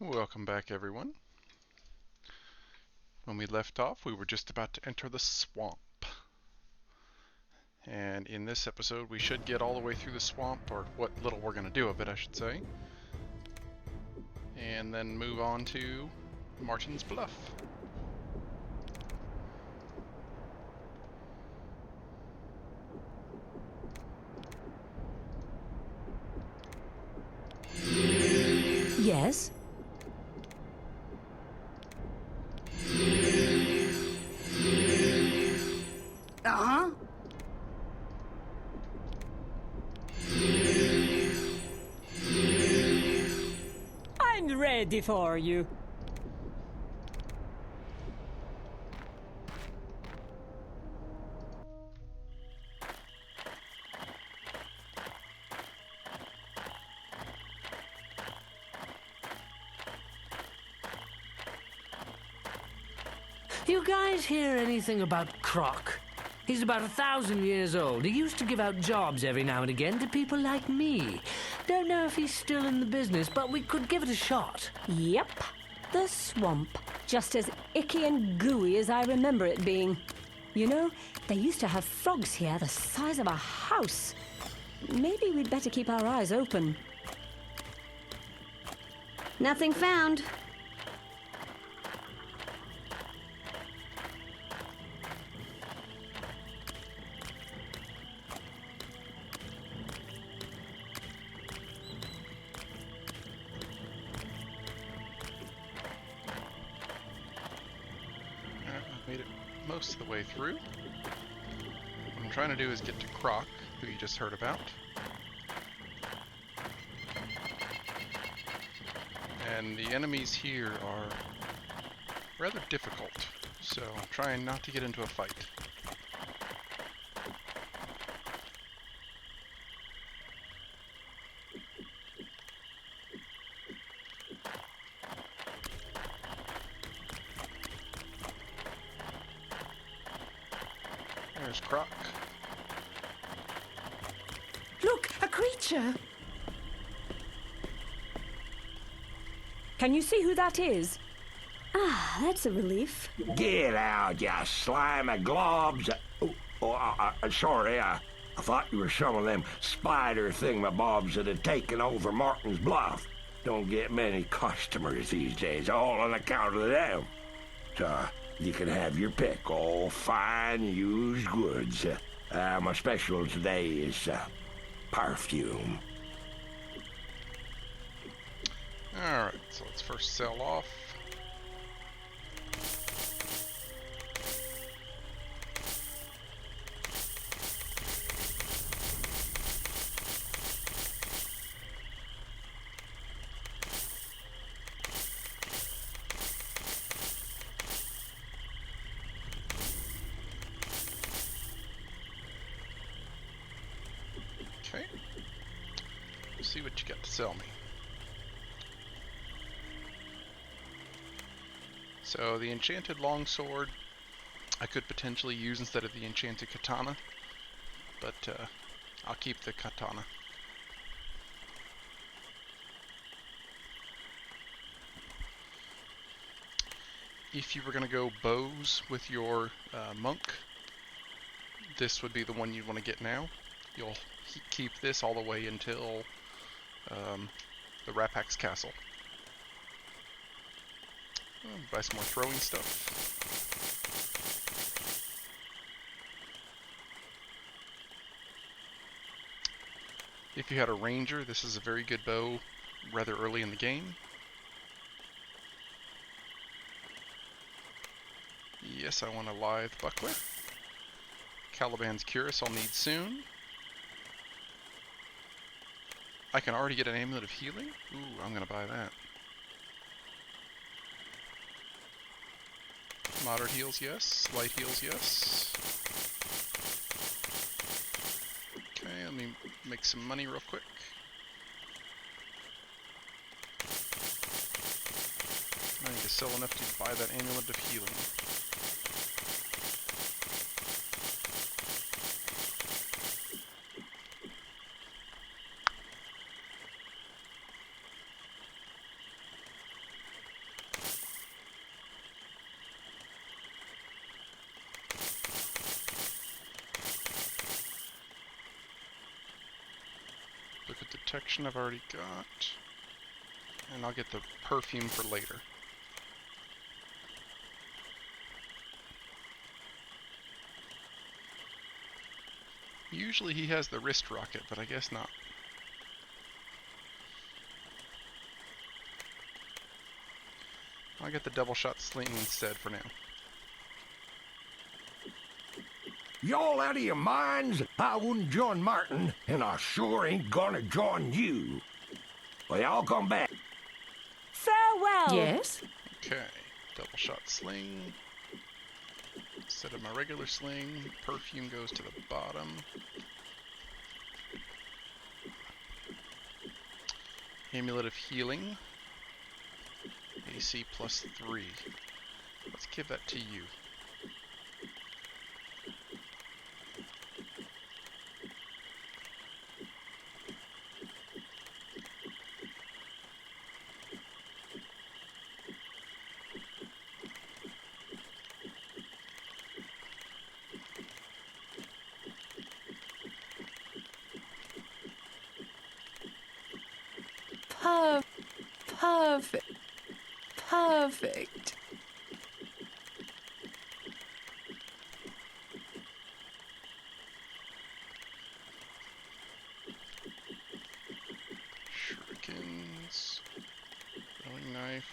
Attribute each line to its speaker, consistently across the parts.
Speaker 1: Welcome back, everyone. When we left off, we were just about to enter the swamp. And in this episode, we should get all the way through the swamp, or what little we're going to do of it, I should say. And then move on to Martens Bluff.
Speaker 2: Yes? Uh-huh. I'm ready for you.
Speaker 3: You guys hear anything about Croc? He's about 1,000 years old. He used to give out jobs every now and again to people like me. Don't know if he's still in the business, but we could give it a shot.
Speaker 2: Yep. The swamp. Just as icky and gooey as I remember it being. You know, they used to have frogs here the size of a house. Maybe we'd better keep our eyes open.
Speaker 4: Nothing found.
Speaker 1: I've made it most of the way through. What I'm trying to do is get to Croc, who you just heard about. And the enemies here are rather difficult, so I'm trying not to get into a fight. There's Croc.
Speaker 2: Look, a creature! Can you see who that is?
Speaker 4: Ah, that's a relief.
Speaker 5: Get out, you slimy globs. Sorry, I thought you were some of them spider thingamabobs that had taken over Martens Bluff. Don't get many customers these days, all on account of them. So, you can have your pick, all fine used goods. My special today is perfume.
Speaker 1: Alright, so let's first sell off. Okay. Let's see what you got to sell me. So the enchanted longsword I could potentially use instead of the enchanted katana, but I'll keep the katana. If you were going to go bows with your monk, this would be the one you'd want to get now. You'll keep this all the way until the Rapak's castle. Buy some more throwing stuff. If you had a ranger, this is a very good bow rather early in the game. Yes, I want a lithe buckler. Caliban's cuirass I'll need soon. I can already get an amulet of healing. Ooh, I'm gonna buy that. Moderate heals, yes. Light heals, yes. Okay, let me make some money real quick. I need to sell enough to buy that amulet of healing. protection I've already got. And I'll get the perfume for later. Usually he has the wrist rocket, but I guess not. I'll get the double shot sling instead for now.
Speaker 5: Y'all out of your minds? I wouldn't join Martin, and I sure ain't gonna join you. Well, y'all come back.
Speaker 2: Farewell!
Speaker 4: Yes?
Speaker 1: Okay, double shot sling. Instead of my regular sling, perfume goes to the bottom. Amulet of Healing. AC +3. Let's give that to you.
Speaker 6: Perfect. Perfect.
Speaker 1: Shurikens. Throwing knife.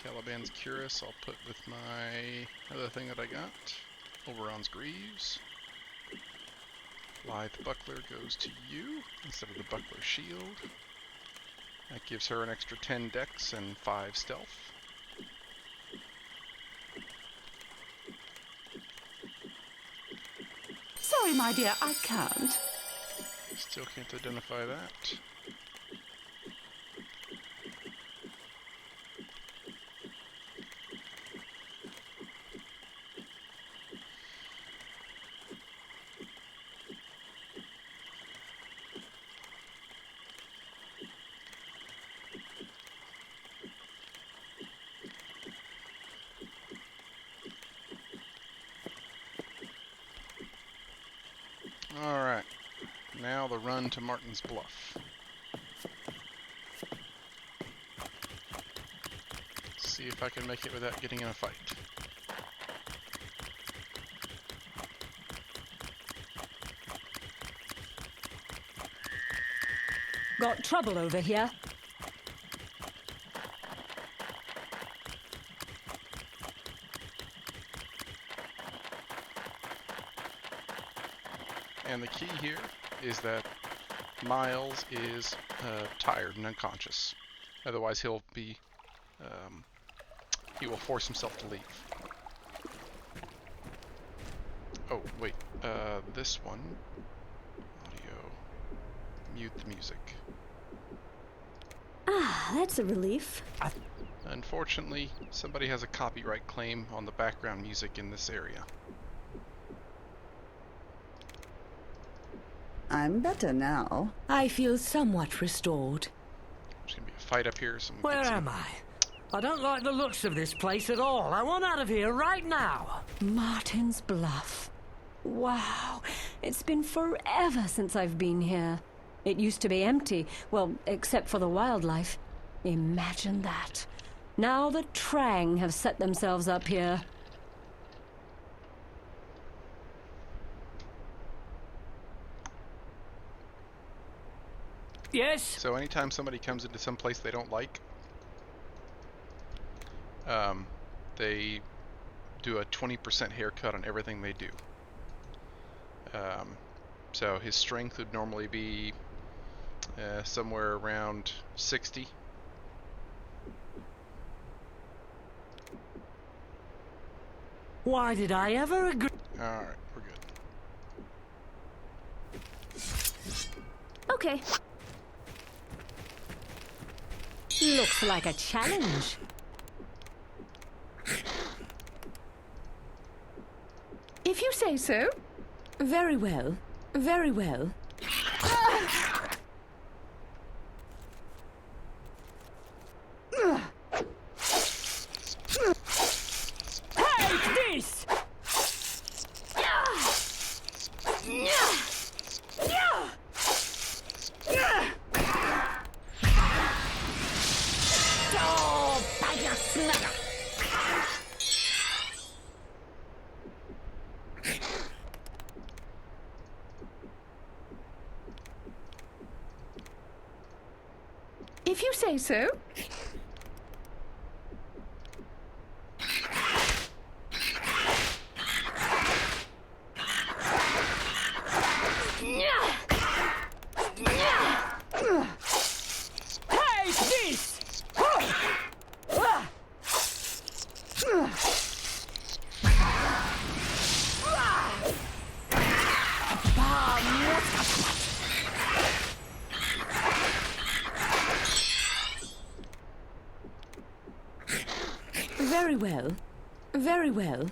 Speaker 1: Caliban's Cuirass I'll put with my other thing that I got. Oberon's Greaves. Lithe Buckler goes to you instead of the Buckler Shield. That gives her an extra 10 dex and 5 stealth.
Speaker 6: Sorry, my dear, I can't.
Speaker 1: Still can't identify that. Alright, now the run to Martens Bluff. See if I can make it without getting in a fight.
Speaker 2: Got trouble over here.
Speaker 1: And the key here is that Miles is tired and unconscious. Otherwise, he will force himself to leave. Oh, wait. This one. Audio. Mute the music.
Speaker 4: Ah, that's a relief.
Speaker 1: Unfortunately, somebody has a copyright claim on the background music in this area.
Speaker 7: I'm better now.
Speaker 6: I feel somewhat restored.
Speaker 1: There's gonna be a fight up here.
Speaker 3: Where am I? I don't like the looks of this place at all. I want out of here right now.
Speaker 2: Martens Bluff. Wow, it's been forever since I've been here. It used to be empty, well, except for the wildlife. Imagine that. Now the Trang have set themselves up here.
Speaker 3: Yes?
Speaker 1: So anytime somebody comes into some place they don't like, they do a 20% haircut on everything they do. So his strength would normally be somewhere around 60.
Speaker 3: Why did I ever agree?
Speaker 1: Alright, we're good.
Speaker 4: Okay.
Speaker 2: Looks like a challenge.
Speaker 6: If you say so. Very well. Very well.
Speaker 2: Take this!
Speaker 6: If you say so.
Speaker 2: Take this!
Speaker 6: Very well. Very well.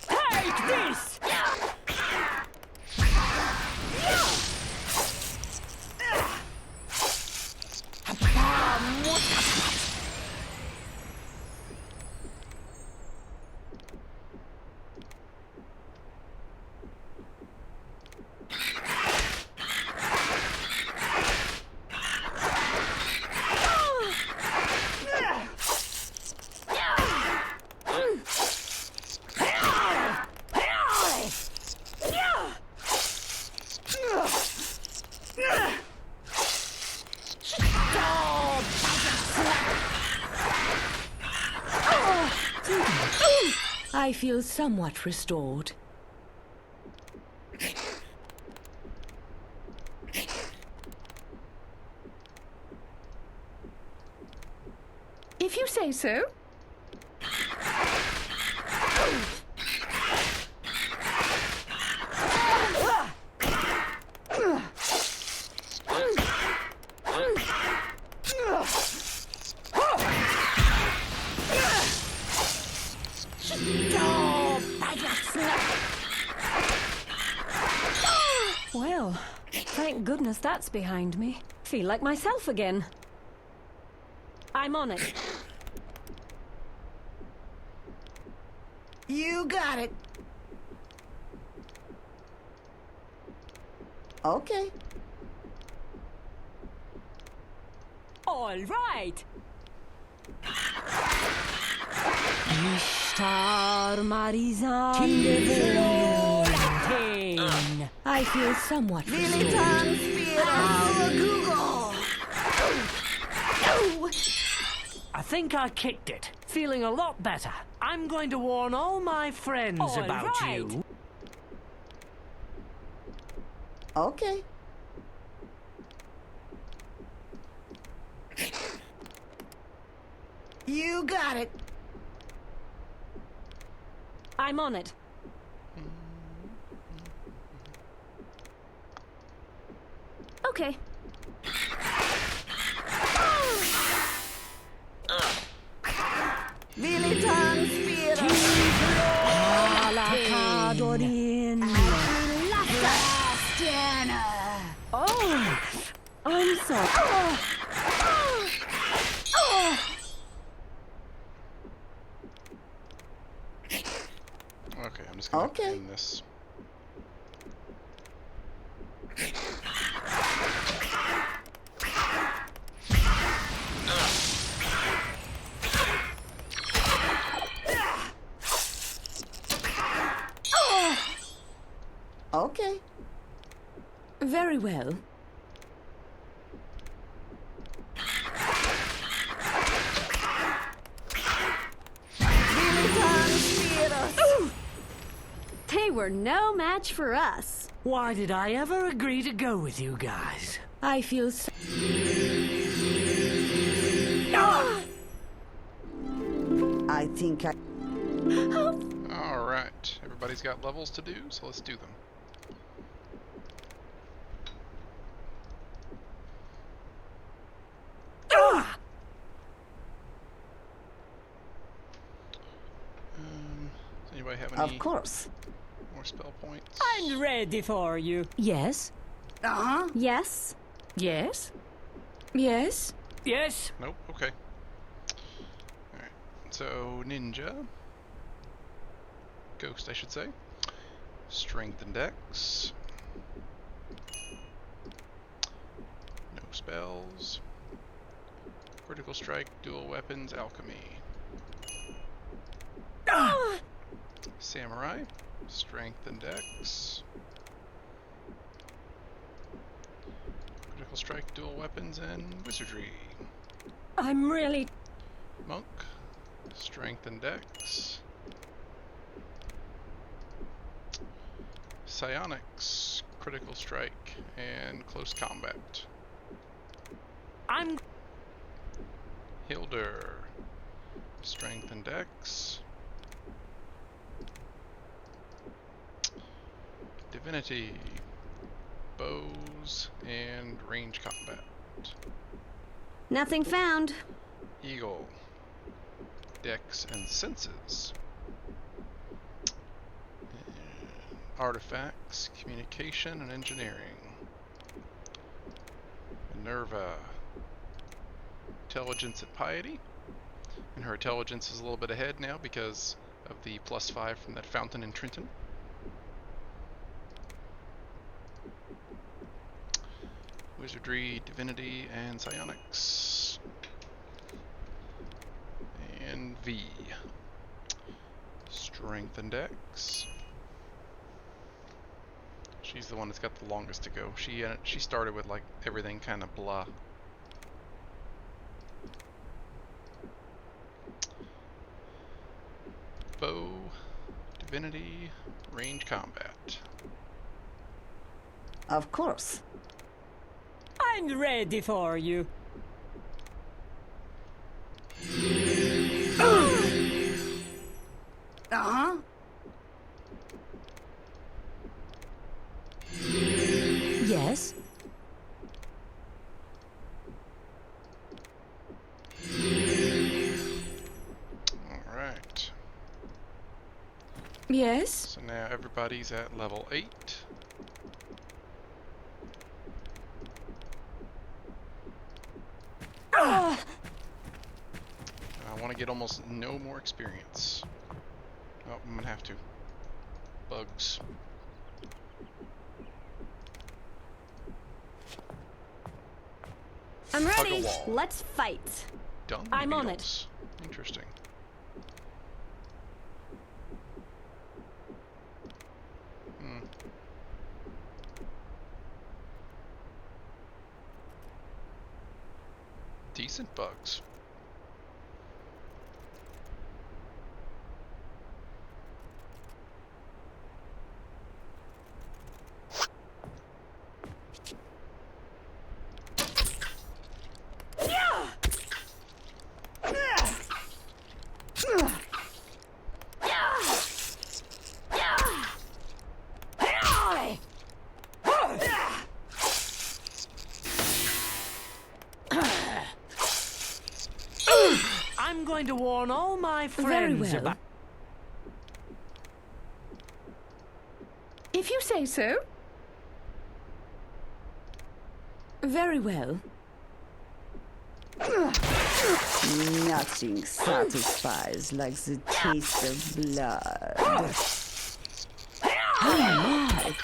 Speaker 2: Take this!
Speaker 6: I feel somewhat restored. If you say so.
Speaker 2: Well, thank goodness that's behind me. Feel like myself again. I'm on it.
Speaker 7: You got it. Okay.
Speaker 2: All right. Ishtar Marizan Volontain.
Speaker 6: I feel somewhat restored.
Speaker 7: Militan Spira Google.
Speaker 3: I think I kicked it. Feeling a lot better. I'm going to warn all my friends
Speaker 2: All
Speaker 3: about
Speaker 2: right.
Speaker 3: you.
Speaker 7: Okay. You got it.
Speaker 2: I'm on it.
Speaker 4: Okay.
Speaker 7: Militan Spira.
Speaker 2: Alacadorin. Oh, I'm sorry.
Speaker 1: Okay, I'm just gonna
Speaker 7: Okay.
Speaker 1: end this.
Speaker 7: Okay.
Speaker 6: Very well.
Speaker 4: They were no match for us.
Speaker 3: Why did I ever agree to go with you guys?
Speaker 6: I feel
Speaker 7: I think I...
Speaker 1: Alright, everybody's got levels to do, so let's do them. Does anybody have any
Speaker 7: Of course.
Speaker 1: more spell points?
Speaker 2: I'm ready for you. Yes?
Speaker 7: Uh-huh.
Speaker 4: Yes?
Speaker 6: Yes? Yes?
Speaker 3: Yes?
Speaker 1: Nope, okay. Alright, so Ninja. Ghost, I should say. Strength and Dex. No spells. Critical Strike, Dual Weapons, Alchemy. Samurai. Strength and Dex. Critical Strike, dual weapons, and Wizardry.
Speaker 2: I'm really...
Speaker 1: Monk. Strength and Dex. Psionics, Critical Strike, and Close Combat.
Speaker 3: I'm...
Speaker 1: Hilder. Strength and Dex. Divinity. Bows and range combat.
Speaker 4: Nothing found.
Speaker 1: Eagle. Dex and senses. Artifacts, communication, and engineering. Minerva. Intelligence and piety. And her intelligence is a little bit ahead now because of the +5 from that fountain in Trenton. Wizardry, Divinity, and Psionics. And V. Strength and Dex. She's the one that's got the longest to go. She started with like everything kind of blah. Bow, Divinity, range combat.
Speaker 7: Of course.
Speaker 2: I'm ready for you.
Speaker 7: Uh-huh.
Speaker 2: Yes?
Speaker 1: Alright.
Speaker 6: Yes?
Speaker 1: So now everybody's at level 8. I want to get almost no more experience. Oh, I'm gonna have to. Bugs.
Speaker 4: I'm
Speaker 1: Hug a
Speaker 4: ready.
Speaker 1: wall.
Speaker 4: Let's fight.
Speaker 1: Dung
Speaker 2: I'm on it.
Speaker 1: beetles. Interesting. Decent bugs.
Speaker 3: I'm going to warn all my
Speaker 6: Very
Speaker 3: friends
Speaker 6: well.
Speaker 3: about...
Speaker 6: If you say so. Very well.
Speaker 7: Nothing satisfies like the taste of blood. Oh my!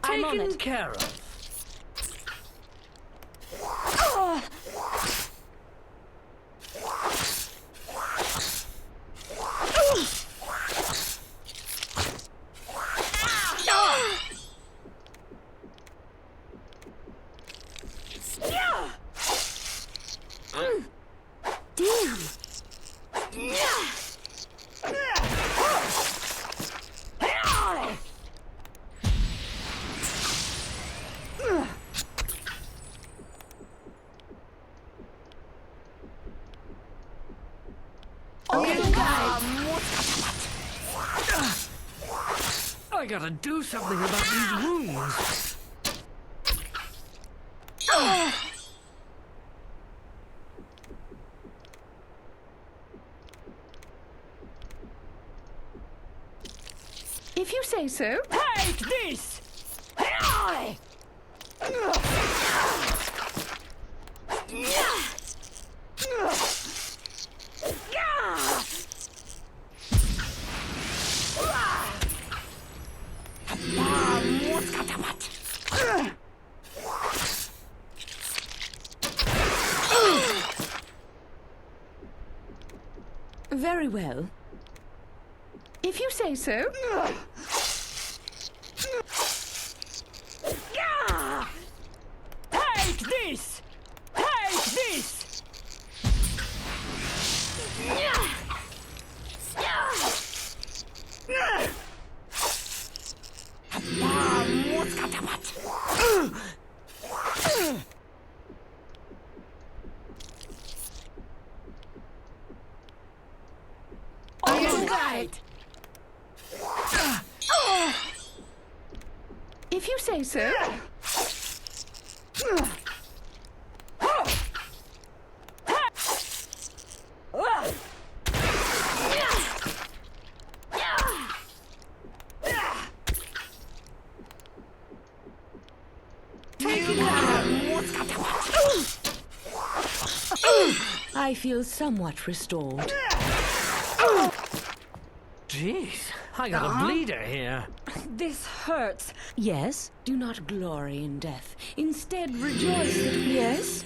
Speaker 2: I'm on
Speaker 3: Taken
Speaker 2: it.
Speaker 3: care of.
Speaker 4: Damn.
Speaker 3: I gotta do something about these wounds.
Speaker 6: If you say so.
Speaker 2: Take this!
Speaker 6: Very well. If you say so.
Speaker 2: Take this! Take this!
Speaker 6: All right. If you say so. I feel somewhat restored.
Speaker 3: Jeez, I got a bleeder here.
Speaker 2: This hurts. Yes?
Speaker 6: Do not glory in death. Instead, rejoice that
Speaker 2: Yes?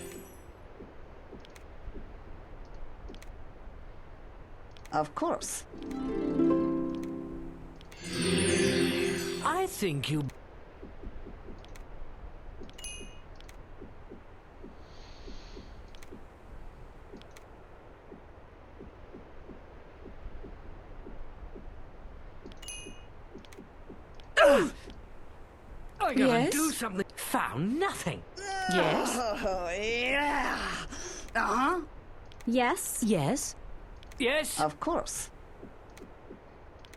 Speaker 7: Of course.
Speaker 3: I think you... I gotta
Speaker 6: Yes?
Speaker 3: do something. Found nothing.
Speaker 6: Yes?
Speaker 7: Oh, yeah. Uh-huh.
Speaker 4: Yes?
Speaker 2: Yes?
Speaker 3: Yes,
Speaker 7: Of course.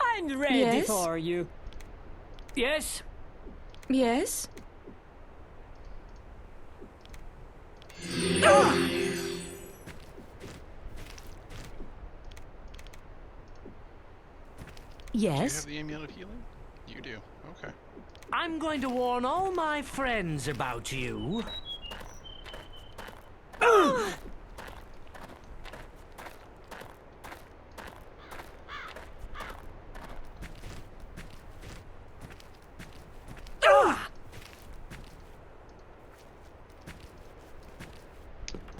Speaker 2: I'm ready
Speaker 6: Yes?
Speaker 2: for you.
Speaker 3: yes.
Speaker 6: Yes?
Speaker 1: Do you
Speaker 2: Yes?
Speaker 1: have the amulet healing? You do. Okay.
Speaker 3: I'm going to warn all my friends about you.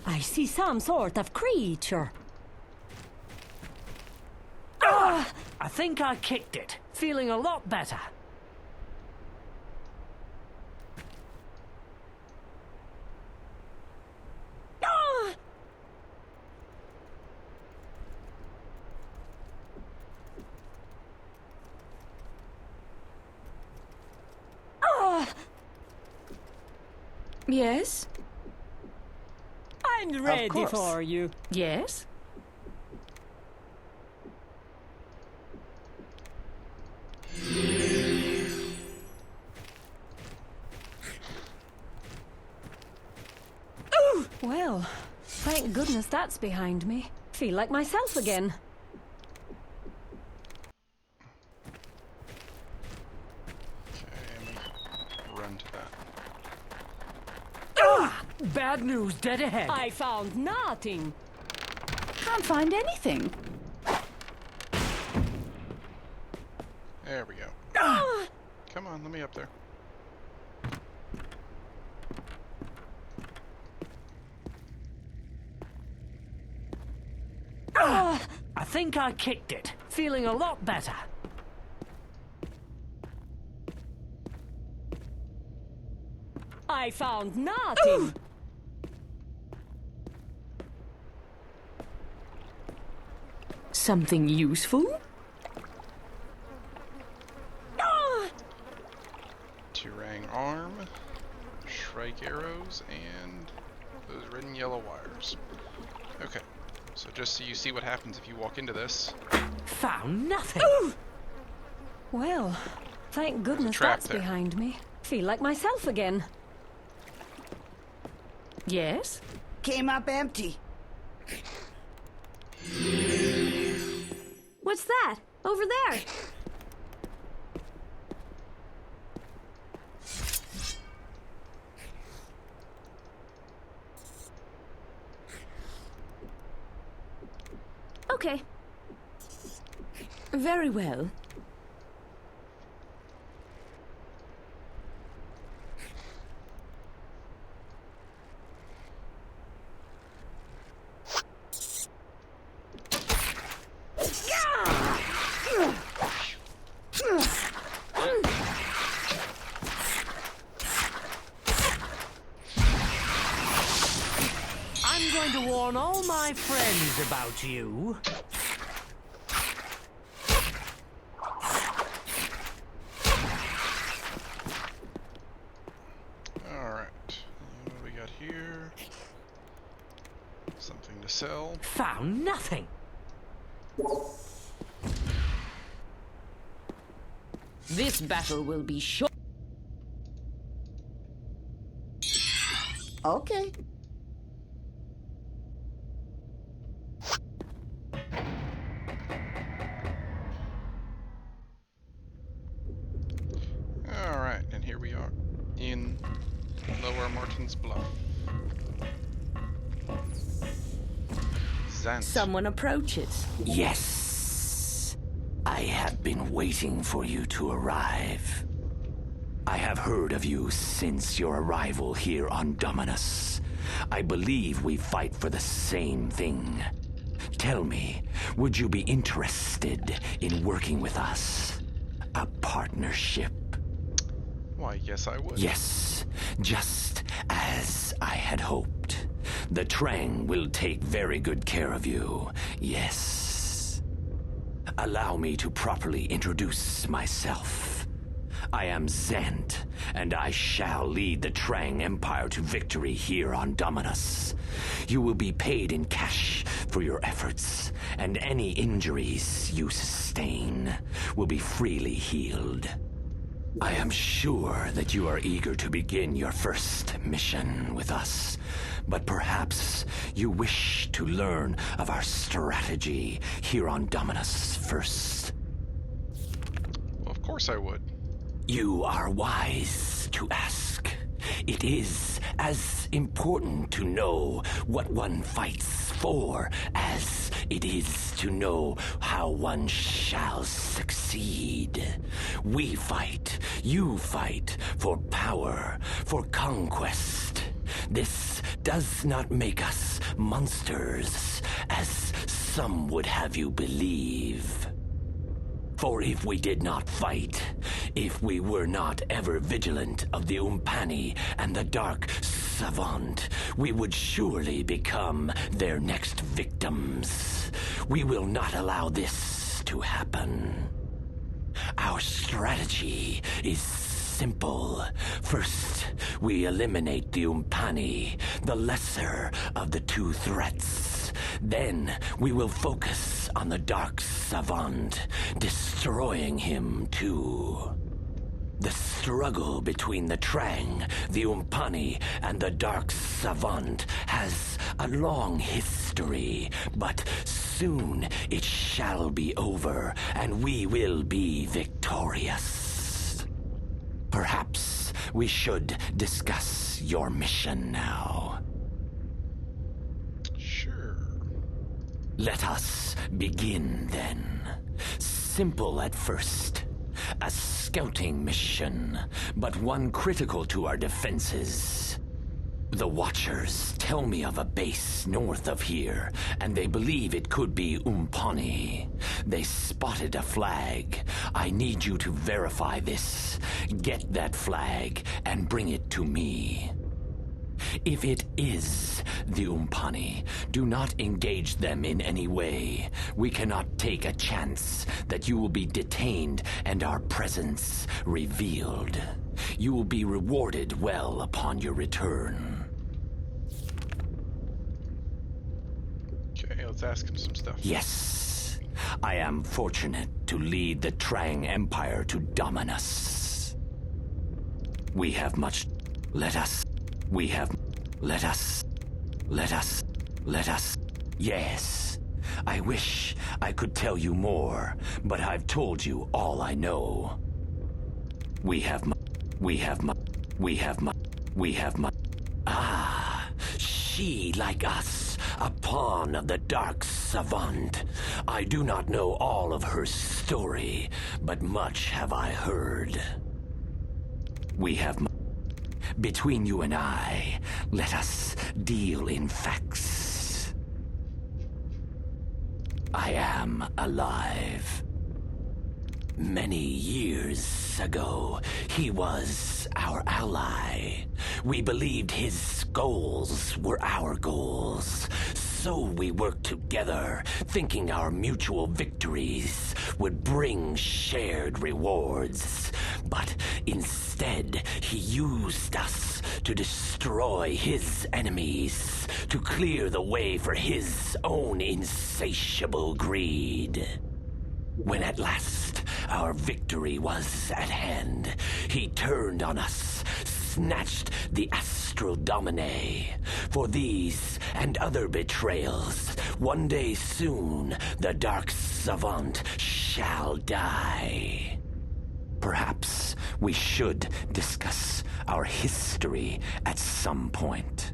Speaker 2: I see some sort of creature.
Speaker 3: I think I kicked it. Feeling a lot better.
Speaker 6: Yes?
Speaker 2: I'm ready
Speaker 7: course.
Speaker 2: for you.
Speaker 6: Yes?
Speaker 2: Well, thank goodness that's behind me. Feel like myself again.
Speaker 1: Okay, I'm gonna run to that.
Speaker 3: Bad news dead ahead.
Speaker 2: I found nothing.
Speaker 7: Can't find anything.
Speaker 1: There we go. Come on, let me up there.
Speaker 3: I think I kicked it. Feeling a lot better.
Speaker 2: I found nothing.
Speaker 6: Something useful?
Speaker 1: Turang arm, shrike arrows, and those red and yellow wires. Okay, so just so you see what happens if you walk into this.
Speaker 3: Found nothing.
Speaker 2: Well, thank goodness
Speaker 1: trap
Speaker 2: that's
Speaker 1: there.
Speaker 2: behind me. Feel like myself again.
Speaker 6: Yes?
Speaker 7: Came up empty.
Speaker 4: What's that? Over there. Okay.
Speaker 6: Very well.
Speaker 3: to warn all my friends about you.
Speaker 1: Alright. What do we got here? Something to sell.
Speaker 3: Found nothing.
Speaker 8: This battle will be short.
Speaker 7: Okay.
Speaker 1: Alright, and here we are in Lower Martens Bluff. Zant.
Speaker 8: Someone approaches.
Speaker 5: Yes. I have been waiting for you to arrive. I have heard of you since your arrival here on Dominus. I believe we fight for the same thing. Tell me, would you be interested in working with us? A partnership?
Speaker 1: Why, yes I would.
Speaker 5: Yes, just as I had hoped. The Trang will take very good care of you, yes. Allow me to properly introduce myself. I am Zant, and I shall lead the Trang Empire to victory here on Dominus. You will be paid in cash for your efforts, and any injuries you sustain will be freely healed. I am sure that you are eager to begin your first mission with us, but perhaps you wish to learn of our strategy here on Dominus first.
Speaker 1: Well, of course I would.
Speaker 5: You are wise to ask. It is as important to know what one fights for as it is to know how one shall succeed. We fight, you fight, for power, for conquest. This does not make us monsters, as some would have you believe. For if we did not fight, if we were not ever vigilant of the Umpani and the Dark Savant, we would surely become their next victims. We will not allow this to happen. Our strategy is simple. First, we eliminate the Umpani, the lesser of the two threats. Then, we will focus on the Dark Savant, destroying him too. The struggle between the Trang, the Umpani, and the Dark Savant has a long history, but soon it shall be over, and we will be victorious. Perhaps we should discuss your mission now.
Speaker 1: Sure.
Speaker 5: Let us begin then. Simple at first. A scouting mission, but one critical to our defenses. The Watchers tell me of a base north of here, and they believe it could be Umpani. They spotted a flag. I need you to verify this. Get that flag and bring it to me. If it is the Umpani, do not engage them in any way. We cannot take a chance that you will be detained and our presence revealed. You will be rewarded well upon your return.
Speaker 1: Okay, let's ask him some stuff.
Speaker 5: Yes, I am fortunate to lead the Trang Empire to Dominus. We have much... Let us... Yes, I wish I could tell you more, but I've told you all I know. She, like us, a pawn of the Dark Savant. I do not know all of her story, but much have I heard. Between you and I, let us deal in facts. I am alive. Many years ago, he was our ally. We believed his goals were our goals. So we worked together, thinking our mutual victories would bring shared rewards. But instead, he used us to destroy his enemies, to clear the way for his own insatiable greed. When at last our victory was at hand, he turned on us, snatched the Astral Domine. For these and other betrayals, one day soon the Dark Savant shall die. Perhaps we should discuss our history at some point.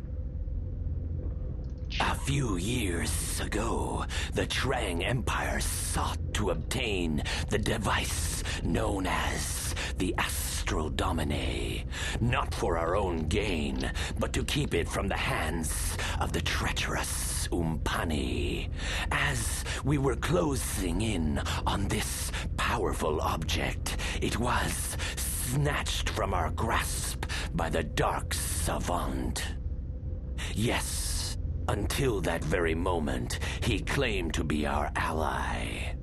Speaker 5: A few years ago, the Trang Empire sought to obtain the device known as the Astral Domine, not for our own gain, but to keep it from the hands of the treacherous Umpani. As we were closing in on this powerful object, it was snatched from our grasp by the Dark Savant. Yes, until that very moment, he claimed to be our ally.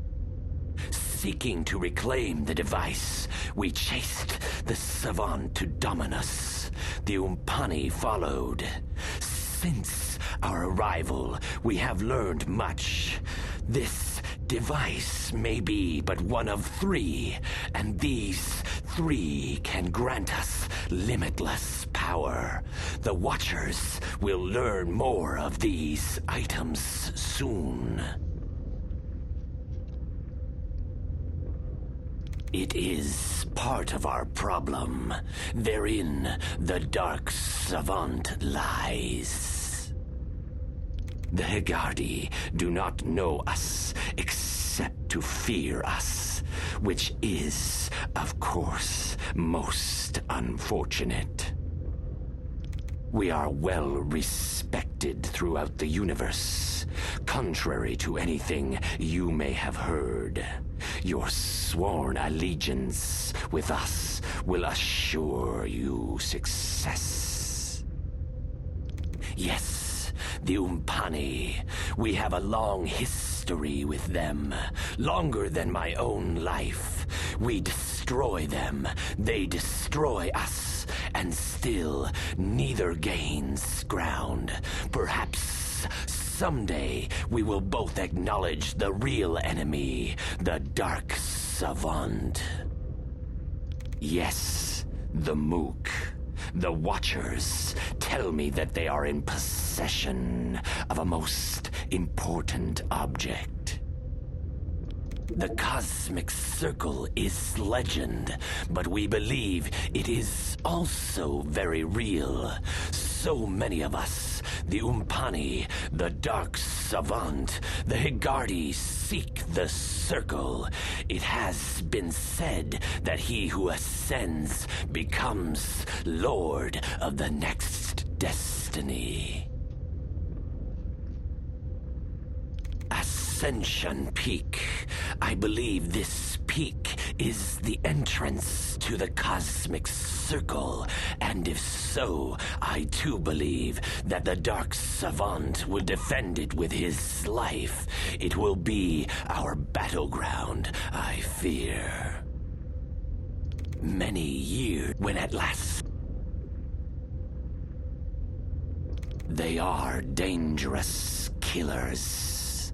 Speaker 5: Seeking to reclaim the device, we chased the Savant to Dominus. The Umpani followed. Since our arrival, we have learned much. This device may be but one of three, and these three can grant us limitless power. The Watchers will learn more of these items soon. It is part of our problem. Therein, the Dark Savant lies. The Hegardi do not know us except to fear us, which is, of course, most unfortunate. We are well respected throughout the universe, contrary to anything you may have heard. Your sworn allegiance with us will assure you success. Yes, the Umpani. We have a long history with them, longer than my own life. We destroy them, they destroy us, and still neither gains ground. Perhaps someday we will both acknowledge the real enemy, the Dark Savant. Yes, the Mook. The Watchers tell me that they are in possession of a most important object. The Cosmic Circle is legend, but we believe it is also very real. So many of us, the Umpani, the Dark Savant, the Hegardi seek the Circle. It has been said that he who ascends becomes Lord of the next destiny. Ascension Peak. I believe this peak is the entrance to the Cosmic Circle, and if so, I too believe that the Dark Savant will defend it with his life. It will be our battleground, I fear. Many years when at last they are dangerous killers.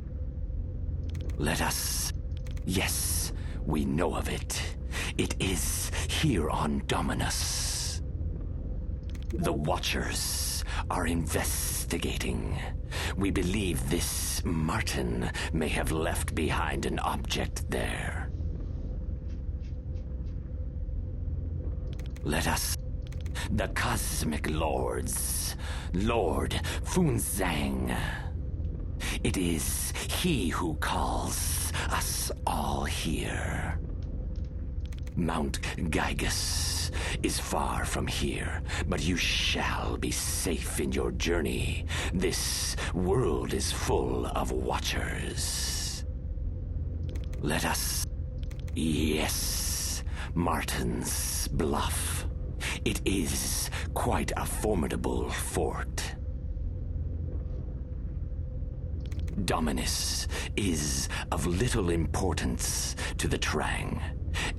Speaker 5: Let us... Yes, we know of it. It is here on Dominus. The Watchers are investigating. We believe this Marten may have left behind an object there. Let us... The Cosmic Lords. Lord Funzang. It is he who calls us all here. Mount Gygus is far from here, but you shall be safe in your journey. This world is full of Watchers. Let us... Yes, Martens Bluff. It is quite a formidable fort. Dominus is of little importance to the Trang,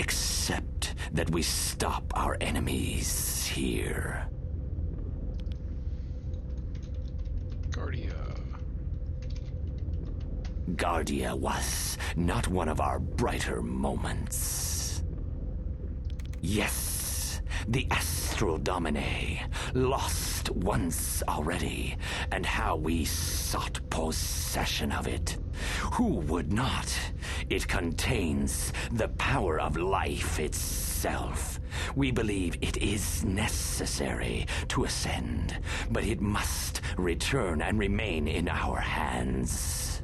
Speaker 5: except that we stop our enemies here. Guardia was not one of our brighter moments. Yes, the Astral Domine, lost once already, and how we sought possession of it. Who would not? It contains the power of life itself. We believe it is necessary to ascend, but it must return and remain in our hands.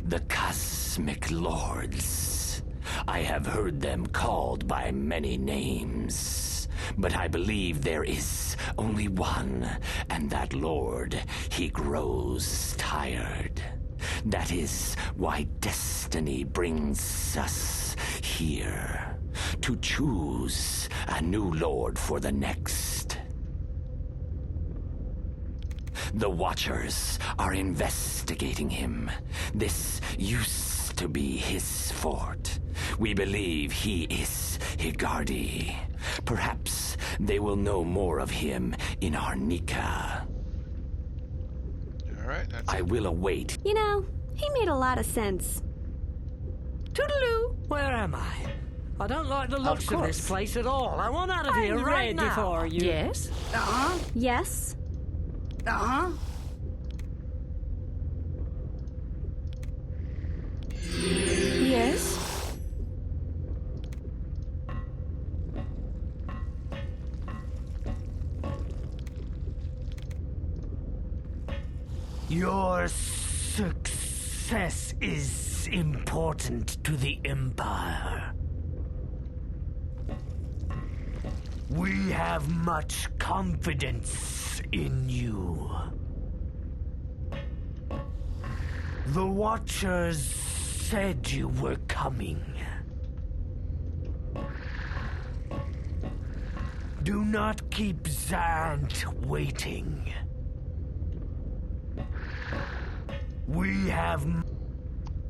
Speaker 5: The Cosmic Lords. I have heard them called by many names, but I believe there is only one, and that Lord, he grows tired. That is why destiny brings us here, to choose a new Lord for the next. The Watchers are investigating him. This used to be his fort. We believe he is Higardi. Perhaps they will know more of him in Arnica.
Speaker 1: Alright, that's
Speaker 5: I will await.
Speaker 4: You know, he made a lot of sense.
Speaker 3: Toodaloo! Where am I? I don't like the looks of this
Speaker 7: course.
Speaker 3: place at all. I want out of here
Speaker 2: I'm
Speaker 3: right
Speaker 2: ready
Speaker 3: now.
Speaker 2: for you.
Speaker 3: Yes?
Speaker 7: Uh-huh.
Speaker 4: Yes?
Speaker 7: Uh-huh.
Speaker 6: Yes?
Speaker 3: Your success is important to the Empire. We have much confidence in you. The Watchers said you were coming. Do not keep Zant waiting. We have...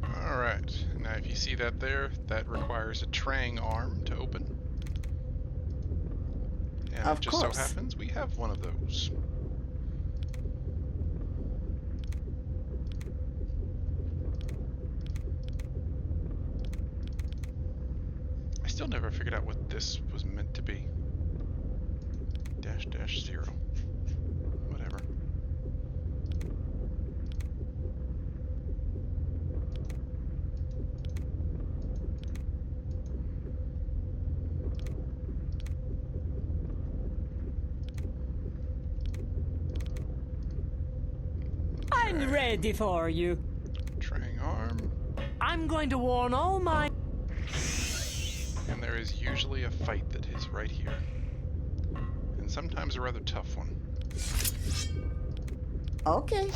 Speaker 1: Alright, now if you see that there, that requires a Trang arm to open. And
Speaker 7: Of
Speaker 1: it just
Speaker 7: course.
Speaker 1: so happens we have one of those. I still never figured out what this was meant to be. --0. Whatever.
Speaker 2: I'm ready for you.
Speaker 1: Trang arm.
Speaker 3: I'm going to warn all my...
Speaker 1: And there is usually a fight that is right here. And sometimes a rather tough one.
Speaker 7: Okay.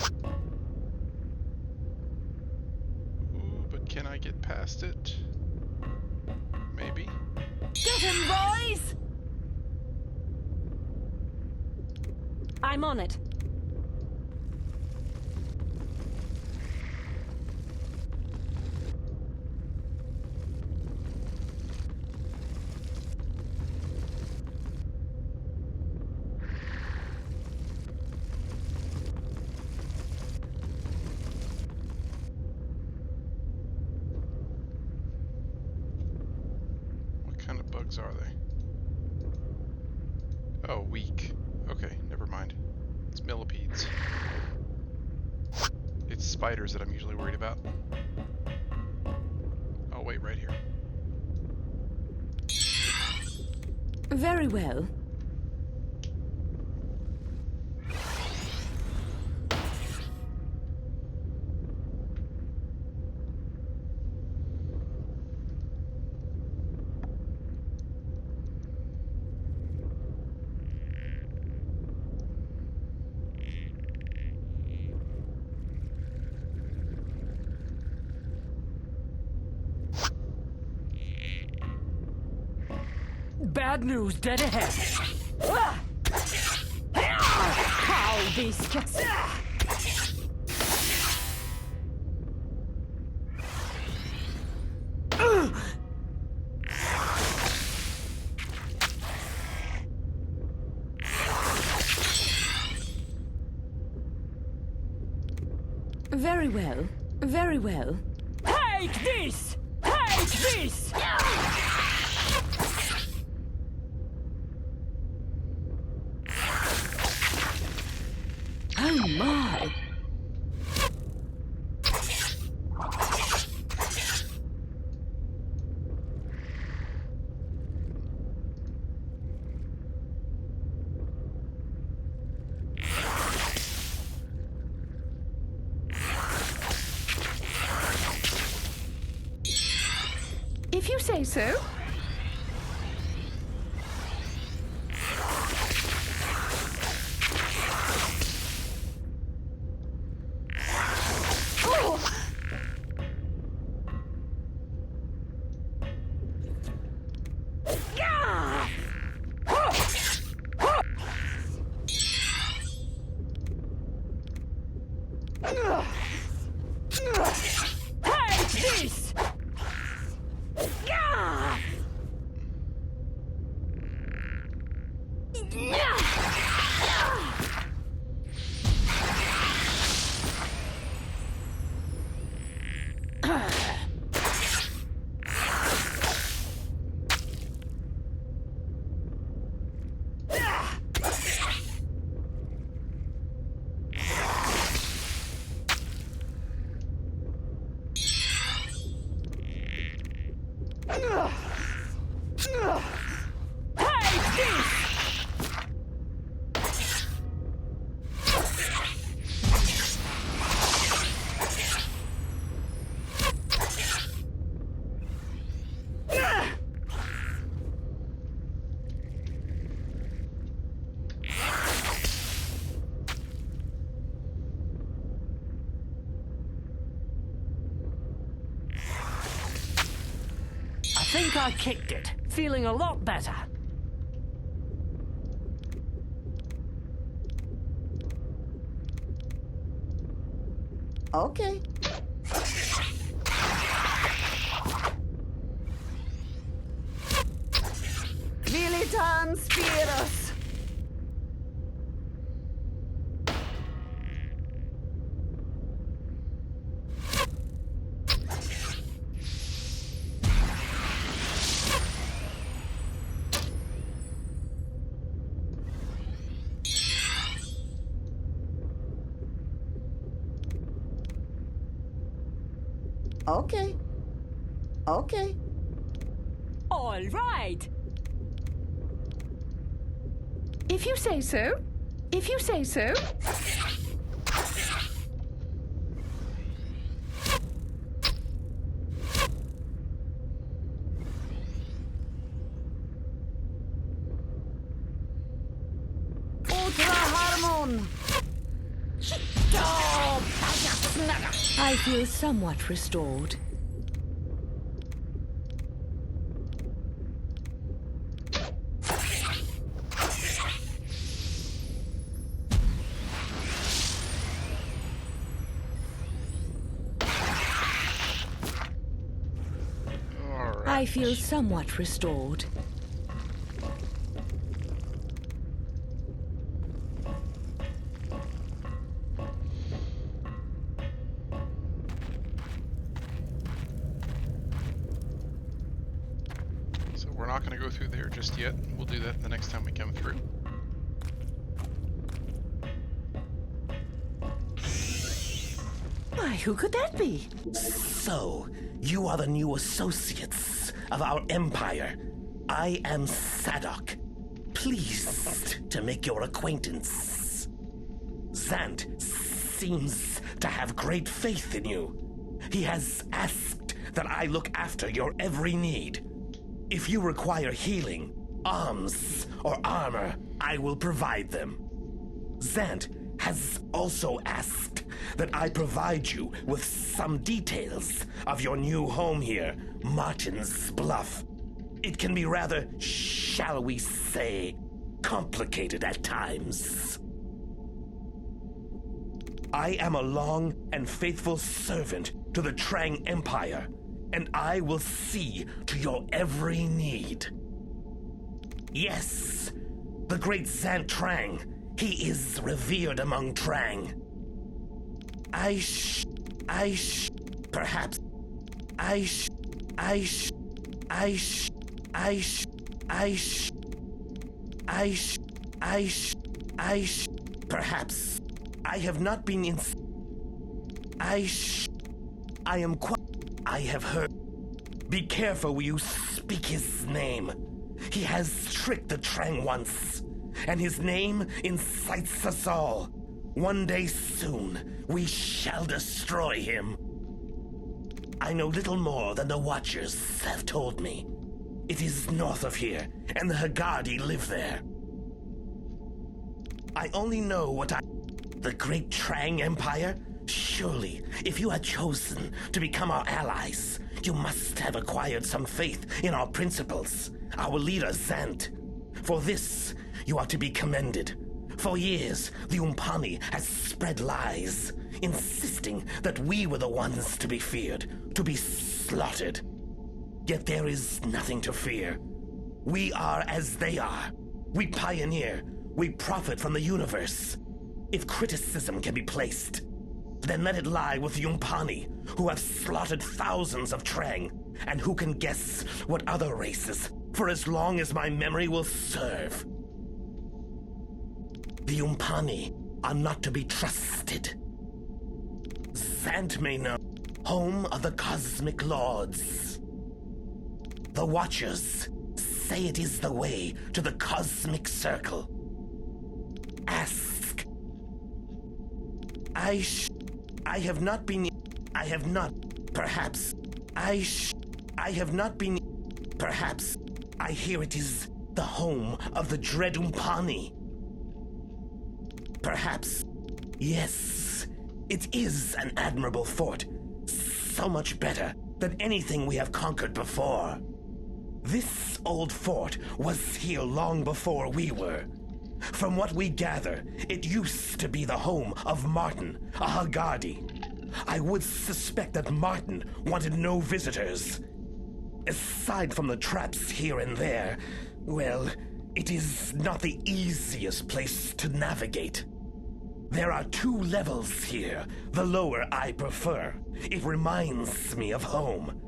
Speaker 1: Ooh, but can I get past it? Maybe.
Speaker 2: Get him, boys! I'm on it.
Speaker 1: What kind of bugs are they? Oh, weak. Okay, never mind. It's millipedes. It's spiders that I'm usually worried about. Oh, wait, right here.
Speaker 6: Very well.
Speaker 3: Bad news dead ahead.
Speaker 2: Viscous.
Speaker 6: Very well. Very well.
Speaker 2: Take this! Take this!
Speaker 6: Oh my! If you say so.
Speaker 2: Take this! Take this!
Speaker 3: I think I kicked it. Feeling a lot better.
Speaker 7: Okay. Militan Spirus. Okay. Okay.
Speaker 2: All right.
Speaker 6: If you say so. If you say so.
Speaker 7: Ultra Harmon.
Speaker 8: I feel somewhat restored.
Speaker 1: Alright.
Speaker 8: I feel somewhat restored.
Speaker 1: So we're not going to go through there just yet. We'll do that the next time we come through.
Speaker 6: Why, who could that be?
Speaker 9: So, you are the new associates of our empire. I am Sadok. Pleased to make your acquaintance. Zant seems to have great faith in you. He has asked that I look after your every need. If you require healing, arms, or armor, I will provide them. Zant has also asked that I provide you with some details of your new home here, Martens Bluff. It can be rather, shall we say, complicated at times. I am a long and faithful servant to the Trang Empire, and I will see to your every need. Yes, the great Zant Trang, he is revered among Trang. Perhaps, perhaps, I have not been in... I am quite... I have heard... Be careful when you speak his name. He has tricked the Trang once, and his name incites us all. One day soon, we shall destroy him. I know little more than the Watchers have told me. It is north of here, and the Haggardi live there. I only know what The great Trang Empire? Surely, if you had chosen to become our allies, you must have acquired some faith in our principles, our leader Zant. For this, you are to be commended. For years, the Umpani has spread lies, insisting that we were the ones to be feared, to be slaughtered. Yet there is nothing to fear. We are as they are. We pioneer. We profit from the universe. If criticism can be placed, then let it lie with the Umpani, who have slaughtered thousands of Trang, and who can guess what other races, for as long as my memory will serve. The Umpani are not to be trusted. Zant may know, home of the Cosmic Lords. The Watchers say it is the way to the Cosmic Circle. Ask. I have not been... I have not... Perhaps... I have not been... Perhaps... I hear it is the home of the dread Umpani. Perhaps... Yes, it is an admirable fort. So much better than anything we have conquered before. This old fort was here long before we were. From what we gather, it used to be the home of Marten, a Haggardi. I would suspect that Marten wanted no visitors. Aside from the traps here and there, well, it is not the easiest place to navigate. There are 2 levels here. The lower I prefer. It reminds me of home.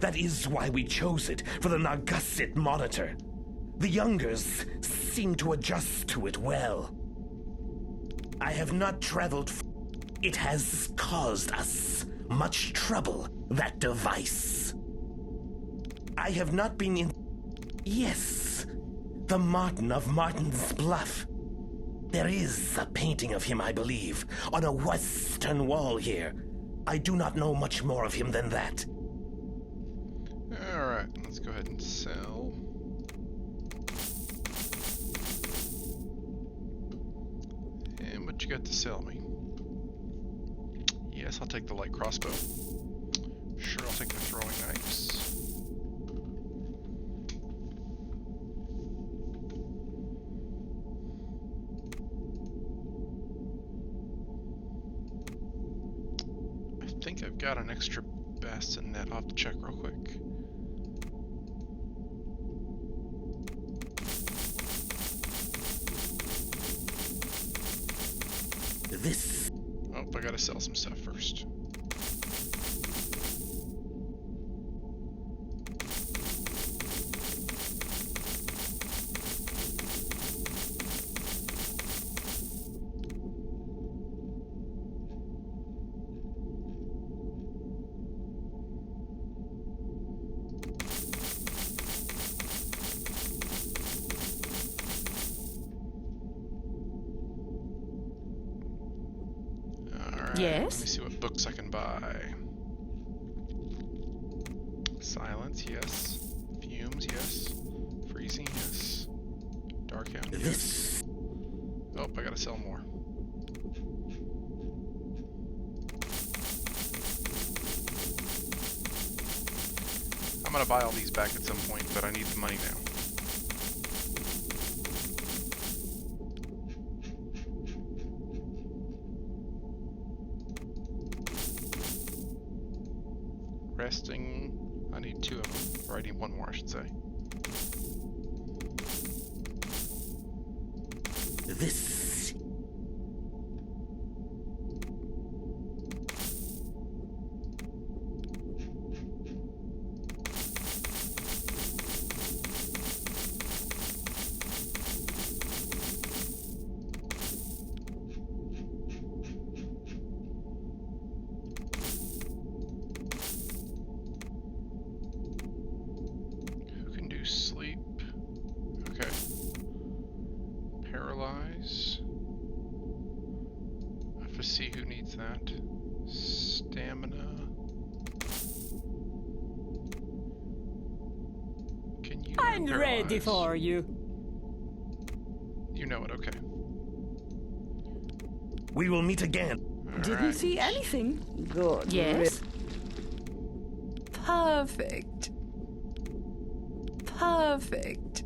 Speaker 9: That is why we chose it for the Nagussit monitor. The youngers seem to adjust to it well. I have not traveled... It has caused us much trouble, that device. I have not been in... Yes, the Marten of Marten's Bluff. There is a painting of him, I believe, on a western wall here. I do not know much more of him than that.
Speaker 1: Alright, let's go ahead and sell. And what you got to sell me? Yes, I'll take the light crossbow. Sure, I'll take the throwing knives. I think I've got an extra bassinet. I'll have to check real quick.
Speaker 9: This...
Speaker 1: Oh, I gotta sell some stuff first.
Speaker 6: Yes?
Speaker 1: Let me see what books I can buy. Silence, yes. Fumes, yes. Freezing, yes. Darkhound, yes. Oh, I gotta sell more. I'm gonna buy all these back at some point, but I need the money now. resting. I need 2 of them, or I need 1 more, I should say.
Speaker 9: This.
Speaker 1: Who can do sleep? Okay. Paralyze. I have to see who needs that. Stamina. Can you
Speaker 2: I'm ready
Speaker 1: paralyze?
Speaker 2: for you.
Speaker 1: You know it, okay.
Speaker 9: We will meet again.
Speaker 7: Didn't
Speaker 1: Alright.
Speaker 7: see anything. Good.
Speaker 6: Yes? Perfect. Perfect.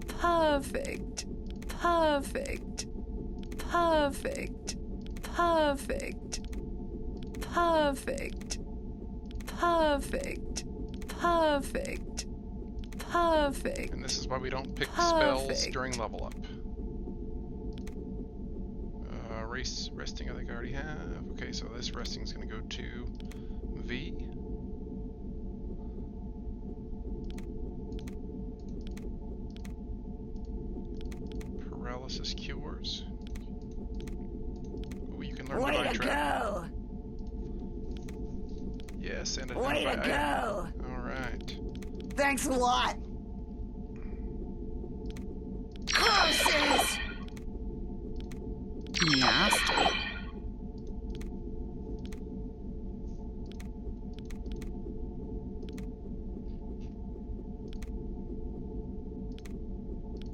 Speaker 6: Perfect. Perfect. Perfect. Perfect. Perfect. Perfect. Perfect. Perfect.
Speaker 1: And this is why we don't pick spells
Speaker 6: Perfect.
Speaker 1: during level up. Resting I think I already have. Okay, so this resting is going to go to V. Paralysis cures. Ooh, you can learn
Speaker 7: Way
Speaker 1: Divine
Speaker 7: to
Speaker 1: Trap.
Speaker 7: go!
Speaker 1: Yes, and
Speaker 7: Way to
Speaker 1: identify item.
Speaker 7: go!
Speaker 1: Alright.
Speaker 7: Thanks a lot. Curses! Nasty.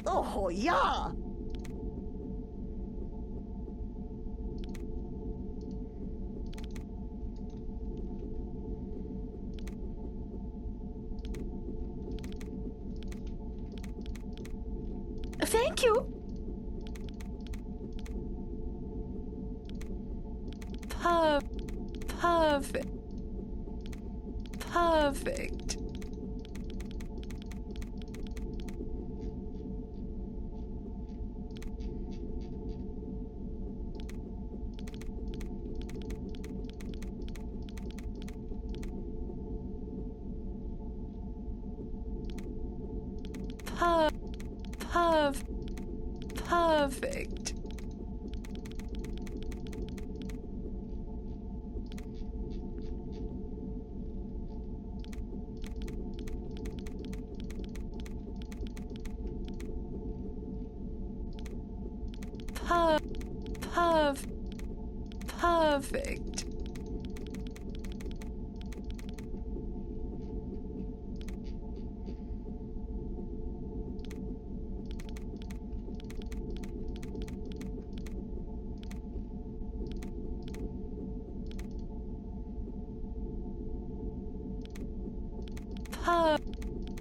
Speaker 7: Oh, yeah!
Speaker 6: Thank you. Perfect. Perfect. Perfect. Perfect.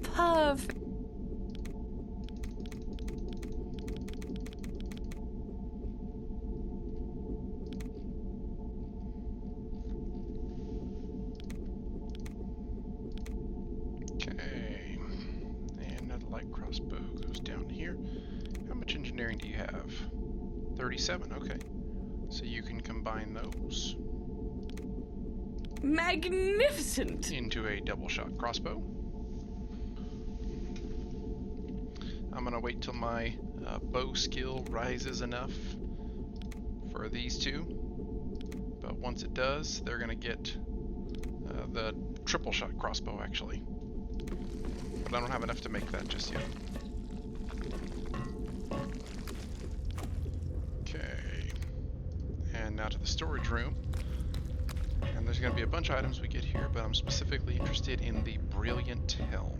Speaker 6: Perfect.
Speaker 1: Okay. And another light crossbow goes down here. How much engineering do you have? 37, okay. So you can combine those
Speaker 6: Magnificent.
Speaker 1: into a double shot crossbow. I'm gonna wait till my bow skill rises enough for these two. But once it does, they're gonna get the triple shot crossbow actually. But I don't have enough to make that just yet. Okay. And now to the storage room. And there's going to be a bunch of items we get here, but I'm specifically interested in the Brilliant Helm.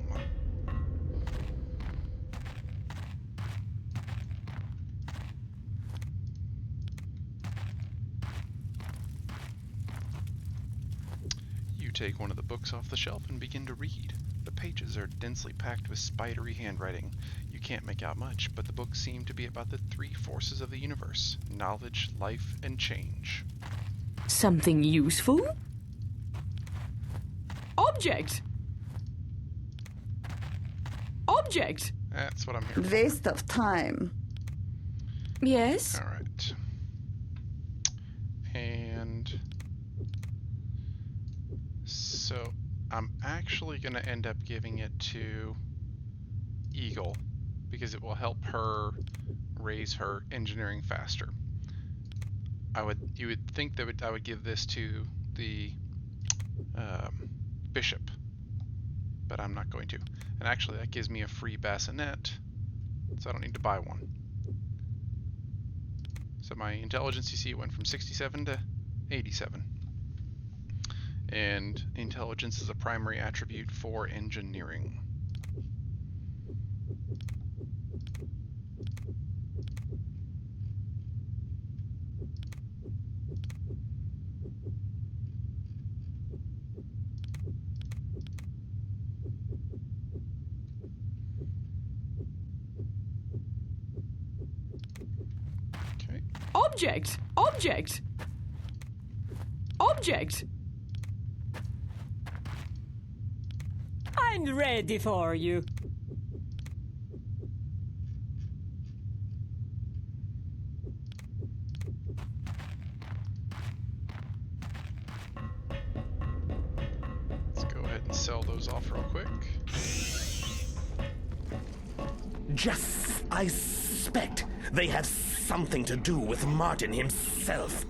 Speaker 1: You take one of the books off the shelf and begin to read. The pages are densely packed with spidery handwriting. You can't make out much, but the books seem to be about the 3 forces of the universe: knowledge, life, and change.
Speaker 6: Something useful? Object! Object!
Speaker 1: That's what I'm here for.
Speaker 7: Waste of time.
Speaker 6: Yes?
Speaker 1: All right. And so I'm actually going to end up giving it to Eagle because it will help her raise her engineering faster. You would think that I would give this to the bishop, but I'm not going to. And actually, that gives me a free bassinet, so I don't need to buy one. So my intelligence, you see, it went from 67 to 87. And intelligence is a primary attribute for engineering. Okay.
Speaker 6: Object! Object! Object!
Speaker 2: I'm ready for you.
Speaker 1: Let's go ahead and sell those off real quick.
Speaker 9: I suspect they have something to do with Martin himself.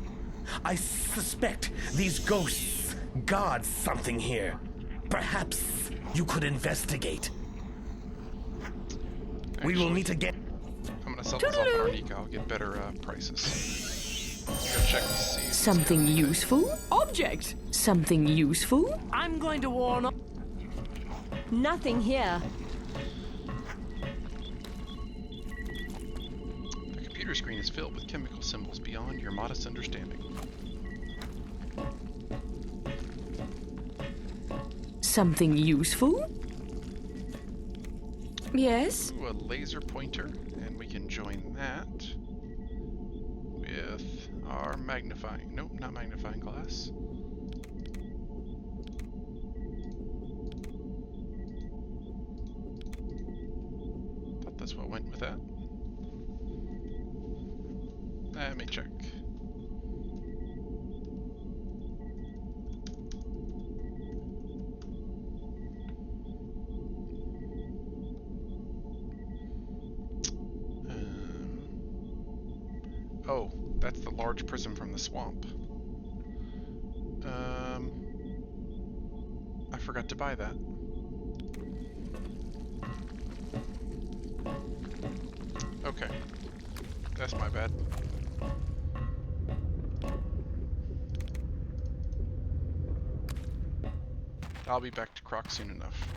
Speaker 9: I suspect these ghosts guard something here. Perhaps you could investigate. We will need to get...
Speaker 1: I'm gonna sell this off at Arnica. I'll get better prices. Go check to see. if it's
Speaker 8: Something
Speaker 1: got anything.
Speaker 8: useful?
Speaker 6: Object!
Speaker 8: Something useful?
Speaker 3: I'm going to warn up.
Speaker 2: Nothing here.
Speaker 1: The computer screen is filled with chemical symbols beyond your modest understanding.
Speaker 8: Something useful?
Speaker 6: Yes?
Speaker 1: Ooh, a laser pointer, and we can join that with our magnifying. Nope, not magnifying glass. Thought that's what went with that. Let me check. Oh, that's the large prism from the swamp. I forgot to buy that. Okay, that's my bad. I'll be back to Croc soon enough.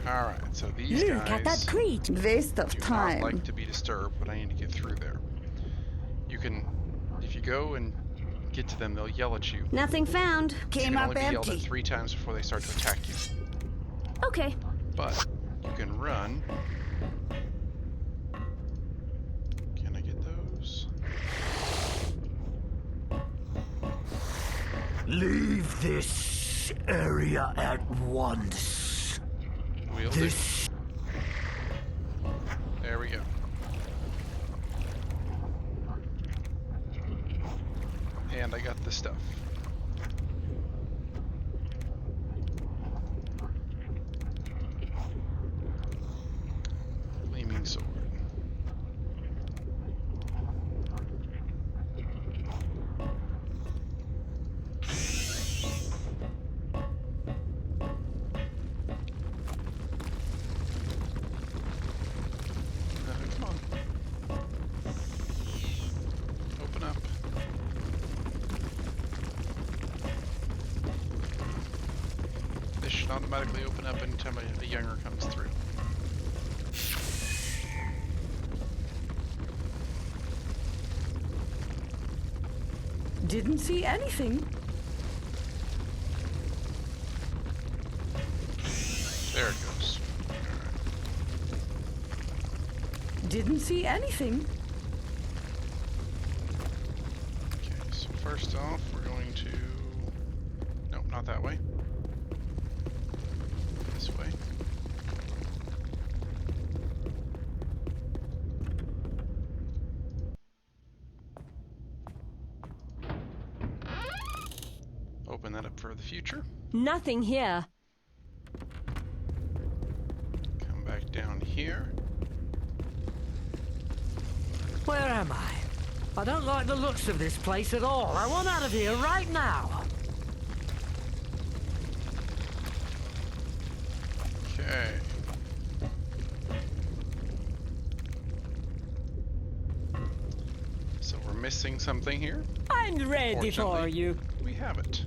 Speaker 1: Alright, so these
Speaker 2: Look
Speaker 1: guys
Speaker 2: at that crate.
Speaker 7: Waste of
Speaker 1: do
Speaker 7: time.
Speaker 1: not like to be disturbed, but I need to get through there. You can, if you go and get to them, they'll yell at you.
Speaker 4: Nothing found.
Speaker 1: You
Speaker 7: Came
Speaker 1: can
Speaker 7: up
Speaker 1: only be yelled at
Speaker 7: empty.
Speaker 1: 3 times before they start to attack you.
Speaker 4: Okay.
Speaker 1: But you can run. Can I get those?
Speaker 9: Leave this area at once.
Speaker 1: Will do. There we go. And I got the stuff. Gleaming sword. Come on. Open up. This should automatically open up anytime a younger comes through.
Speaker 6: Didn't see anything. didn't see anything.
Speaker 1: Okay, so first off, we're going to... Nope, not that way. This way. Open that up for the future.
Speaker 2: Nothing here.
Speaker 1: Come back down here.
Speaker 3: Where am I? I don't like the looks of this place at all. I want out of here right now.
Speaker 1: Okay. So we're missing something here.
Speaker 2: I'm ready for
Speaker 1: Fortunately,
Speaker 2: you.
Speaker 1: We have it.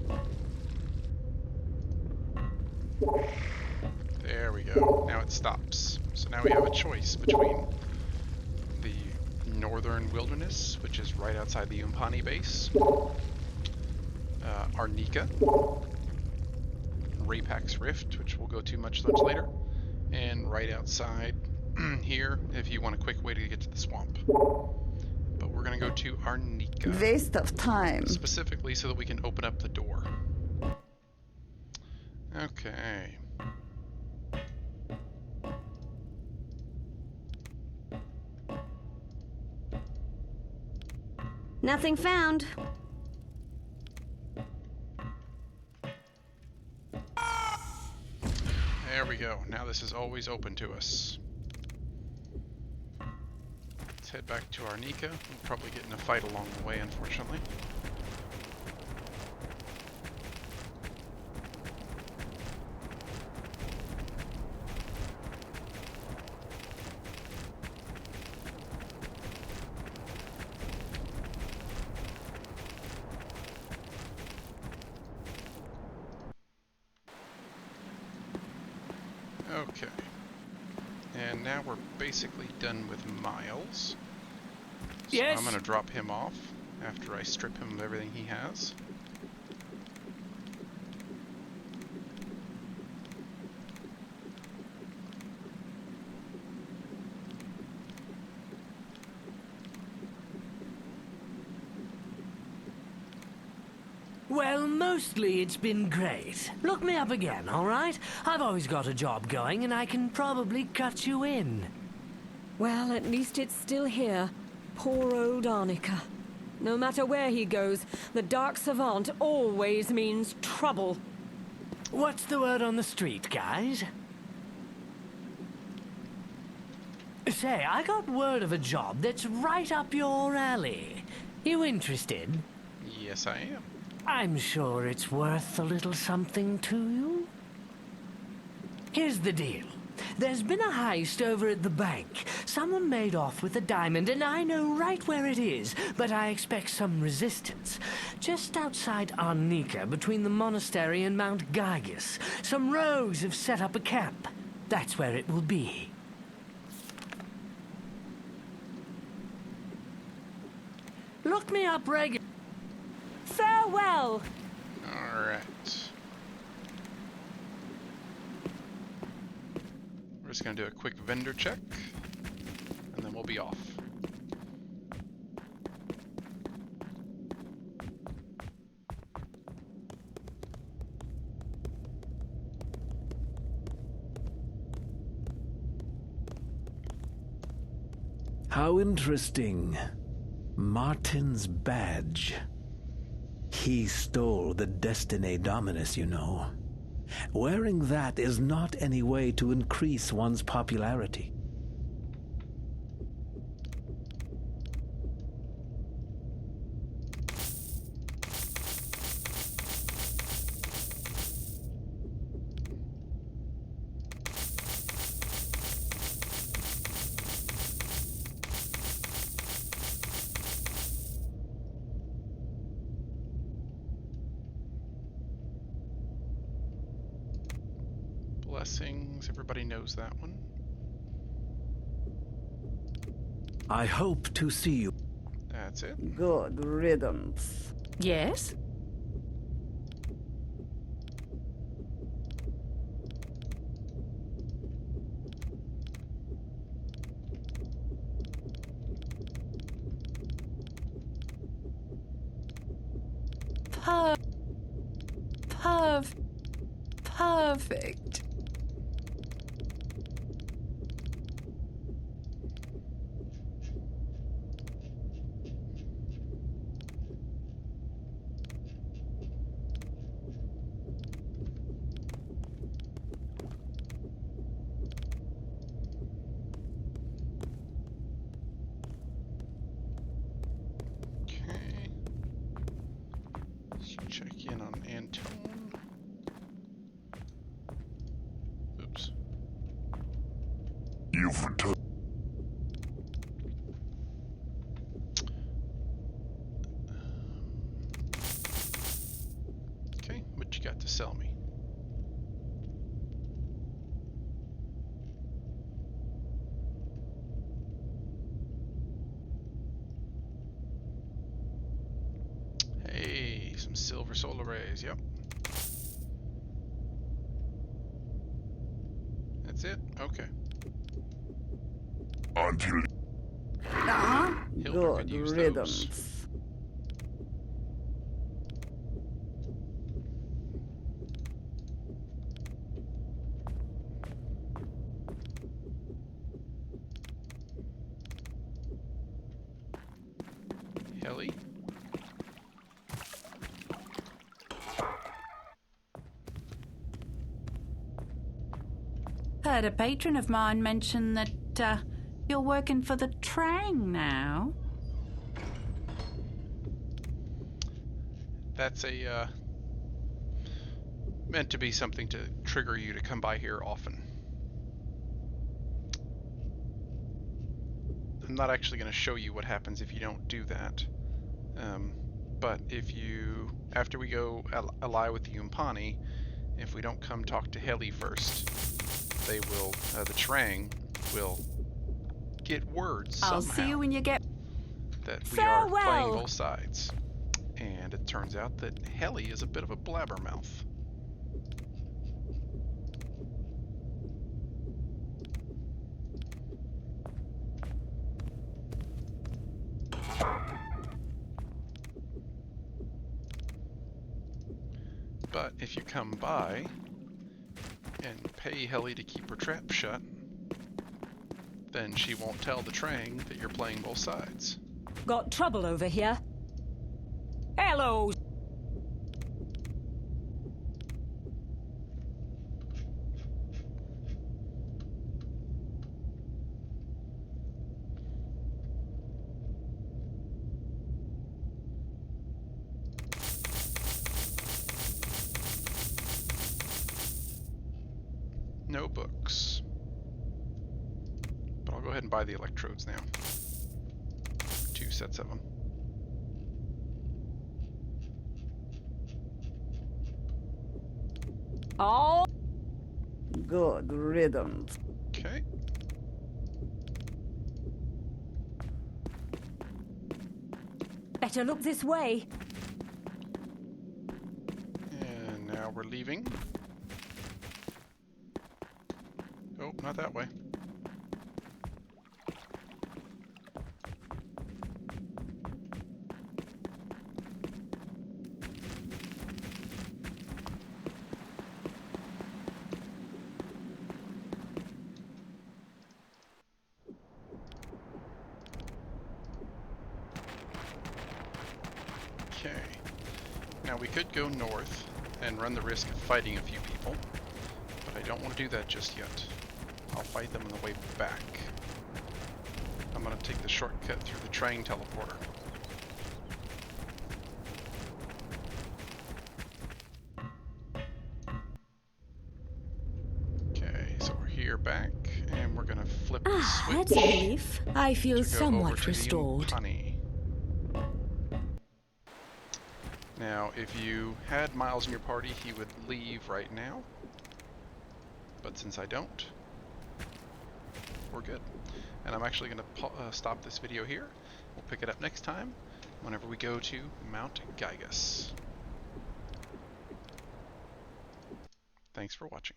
Speaker 1: There we go. Now it stops. So now we have a choice between the northern wilderness, which is right outside the Umpani base, Arnica, Rapak's Rift, which we'll go to much later, and right outside here if you want a quick way to get to the swamp. But we're going to go to Arnica.
Speaker 7: Waste of time.
Speaker 1: Specifically so that we can open up the door. Okay.
Speaker 4: Nothing found.
Speaker 1: There we go. Now this is always open to us. Let's head back to Arnica. We'll probably get in a fight along the way, unfortunately. Okay. And now we're basically done with Miles. So
Speaker 3: Yes?
Speaker 1: I'm going to drop him off after I strip him of everything he has.
Speaker 3: Well, mostly it's been great. Look me up again, all right? I've always got a job going, and I can probably cut you in.
Speaker 2: Well, at least it's still here. Poor old Arnica. No matter where he goes, the Dark Savant always means trouble.
Speaker 3: What's the word on the street, guys? Say, I got word of a job that's right up your alley. You interested?
Speaker 1: Yes, I am.
Speaker 3: I'm sure it's worth a little something to you. Here's the deal. There's been a heist over at the bank. Someone made off with a diamond, and I know right where it is, but I expect some resistance. Just outside Arnica, between the monastery and Mount Gygus, some rogues have set up a camp. That's where it will be. Look me up regularly.
Speaker 2: Farewell!
Speaker 1: Alright. We're just going to do a quick vendor check, and then we'll be off.
Speaker 10: How interesting. Martens' badge. He stole the Destiny Dominus, you know. Wearing that is not any way to increase one's popularity.
Speaker 1: Blessings, everybody knows that one.
Speaker 10: I hope to see you.
Speaker 1: That's it.
Speaker 7: Good riddance.
Speaker 6: Yes? Perfect.
Speaker 1: Okay. Let's check in on Antone. Oops. Okay, what you got to sell me? Hey, some silver solar rays, yep. That's it? Okay. Hilda could
Speaker 7: Good
Speaker 1: use those.
Speaker 7: riddance.
Speaker 1: Helly?
Speaker 6: Heard a patron of mine mention that you're working for the Trang now.
Speaker 1: That's a, meant to be something to trigger you to come by here often. I'm not actually going to show you what happens if you don't do that. But if you, after we go ally with the Umpani, if we don't come talk to Heli first, they will, the Trang will get words somehow.
Speaker 6: I'll see you when you get...
Speaker 1: That we are playing
Speaker 2: Farewell.
Speaker 1: both sides. And it turns out that Heli is a bit of a blabbermouth. But if you come by and pay Heli to keep her trap shut, then she won't tell the Trang that you're playing both sides.
Speaker 2: Got trouble over here? Hello.
Speaker 1: No books. But I'll go ahead and buy the electrodes now. 2 sets of them.
Speaker 2: Oh.
Speaker 7: Good riddance.
Speaker 1: Okay.
Speaker 2: Better look this way.
Speaker 1: And now we're leaving. Oh, not that way. Okay. Now we could go north and run the risk of fighting a few people, but I don't want to do that just yet. I'll fight them on the way back. I'm going to take the shortcut through the Trang teleporter. Okay, so we're here back, and we're going to flip the switch.
Speaker 8: That's a relief. I feel
Speaker 1: to go over
Speaker 8: somewhat
Speaker 1: to the
Speaker 8: restored.
Speaker 1: Umpani. Now, if you had Miles in your party, he would leave right now. But since I don't, we're good. And I'm actually going to stop this video here. We'll pick it up next time whenever we go to Mount Gygus. Thanks for watching.